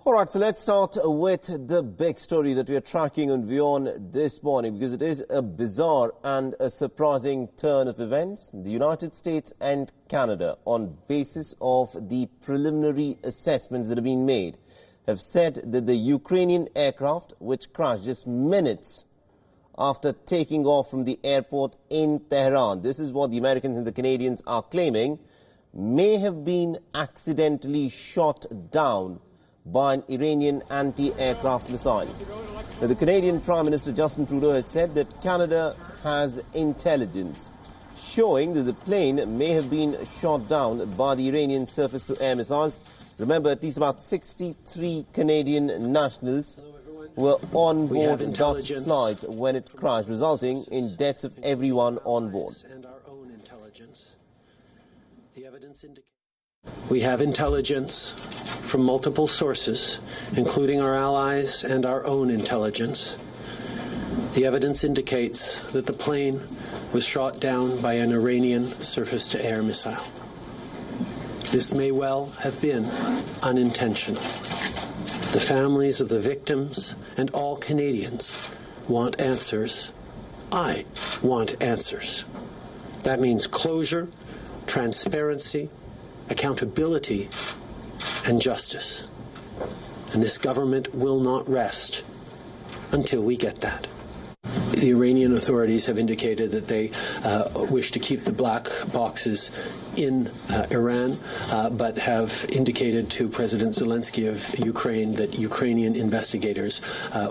All right, so let's start with the big story that we are tracking on WION this morning, because it is a bizarre and a surprising turn of events. The United States and Canada, on basis of the preliminary assessments that have been made, have said that the Ukrainian aircraft, which crashed just minutes after taking off from the airport in Tehran, this is what the Americans and the Canadians are claiming, may have been accidentally shot down by an Iranian anti-aircraft missile. Now, the Canadian Prime Minister Justin Trudeau has said that Canada has intelligence showing that the plane may have been shot down by the Iranian surface-to-air missiles. Remember, at least about 63 Canadian nationals were on board that flight when it crashed, resulting in deaths of everyone on board. We have intelligence from multiple sources, including our allies and our own intelligence. The evidence indicates that the plane was shot down by an Iranian surface-to-air missile. This may well have been unintentional. The families of the victims and all Canadians want answers. I want answers. That means closure, transparency, accountability, and justice. And this government will not rest until we get that. The Iranian authorities have indicated that they wish to keep the black boxes in Iran, but have indicated to President Zelensky of Ukraine that Ukrainian investigators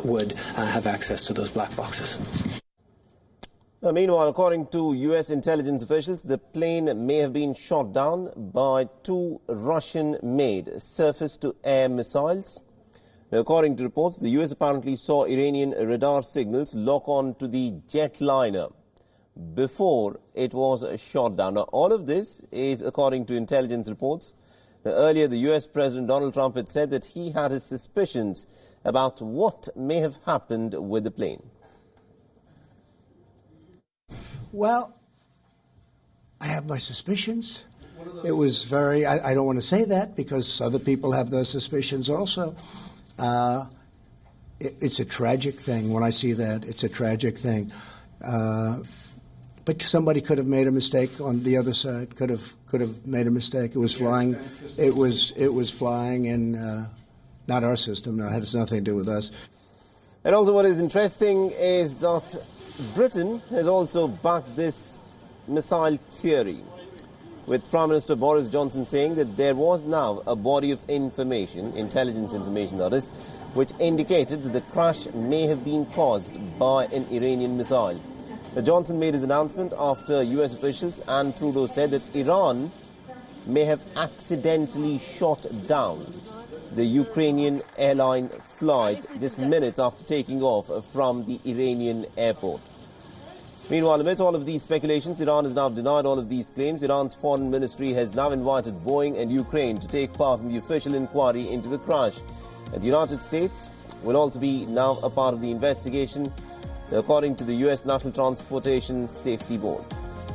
would have access to those black boxes. Now, meanwhile, according to U.S. intelligence officials, the plane may have been shot down by two Russian-made surface-to-air missiles. Now, according to reports, the U.S. apparently saw Iranian radar signals lock on to the jetliner before it was shot down. Now, all of this is according to intelligence reports. Now, earlier, the U.S. President Donald Trump had said that he had his suspicions about what may have happened with the plane. Well, I have my suspicions. It was very, I don't want to say that because other people have those suspicions also. It's a tragic thing when I see that. It's a tragic thing. But somebody could have made a mistake on the other side, could have made a mistake. It was flying, it was flying in not our system. No, it has nothing to do with us. And also what is interesting is that Britain has also backed this missile theory, with Prime Minister Boris Johnson saying that there was now a body of information, intelligence information that is, which indicated that the crash may have been caused by an Iranian missile. Now, Johnson made his announcement after US officials and Trudeau said that Iran may have accidentally shot down the Ukrainian airline flight just minutes after taking off from the Iranian airport. Meanwhile, amid all of these speculations, Iran has now denied all of these claims. Iran's foreign ministry has now invited Boeing and Ukraine to take part in the official inquiry into the crash. And the United States will also be now a part of the investigation, according to the U.S. National Transportation Safety Board.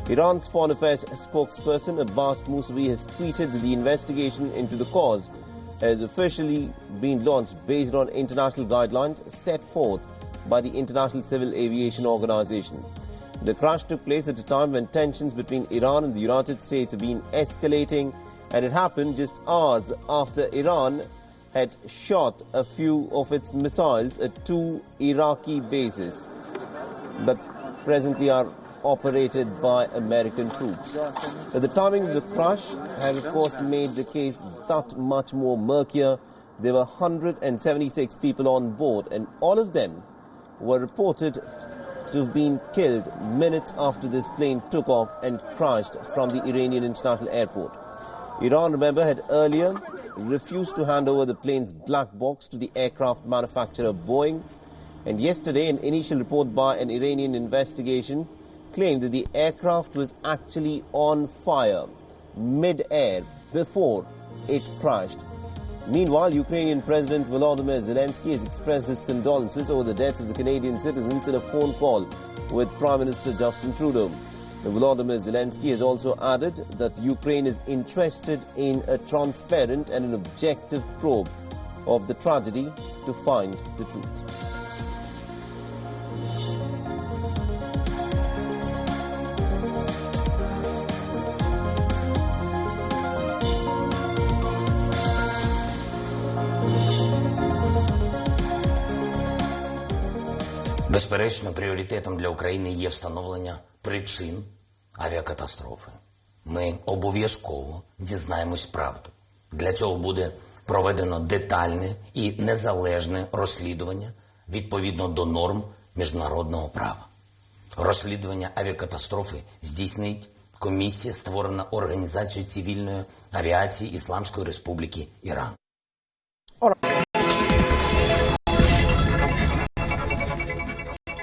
Iran's Foreign Affairs spokesperson Abbas Mousavi has tweeted that the investigation into the cause has officially been launched based on international guidelines set forth by the International Civil Aviation Organization. The crash took place at a time when tensions between Iran and the United States have been escalating, and it happened just hours after Iran had shot a few of its missiles at two Iraqi bases that presently are operated by American troops. The timing of the crash has, of course, made the case that much more murkier. There were 176 people on board, and all of them were reported to have been killed minutes after this plane took off and crashed from the Iranian International Airport. Iran, remember, had earlier refused to hand over the plane's black box to the aircraft manufacturer Boeing, and yesterday an initial report by an Iranian investigation claimed that the aircraft was actually on fire mid-air before it crashed. Meanwhile, Ukrainian President Volodymyr Zelensky has expressed his condolences over the deaths of the Canadian citizens in a phone call with Prime Minister Justin Trudeau. Volodymyr Zelensky has also added that Ukraine is interested in a transparent and an objective probe of the tragedy to find the truth. Безперечно, пріоритетом для України є встановлення причин авіакатастрофи. Ми обов'язково дізнаємось правду. Для цього буде проведено детальне і незалежне розслідування відповідно до норм міжнародного права. Розслідування авіакатастрофи здійснить комісія, створена Організацією цивільної авіації Ісламської Республіки Іран.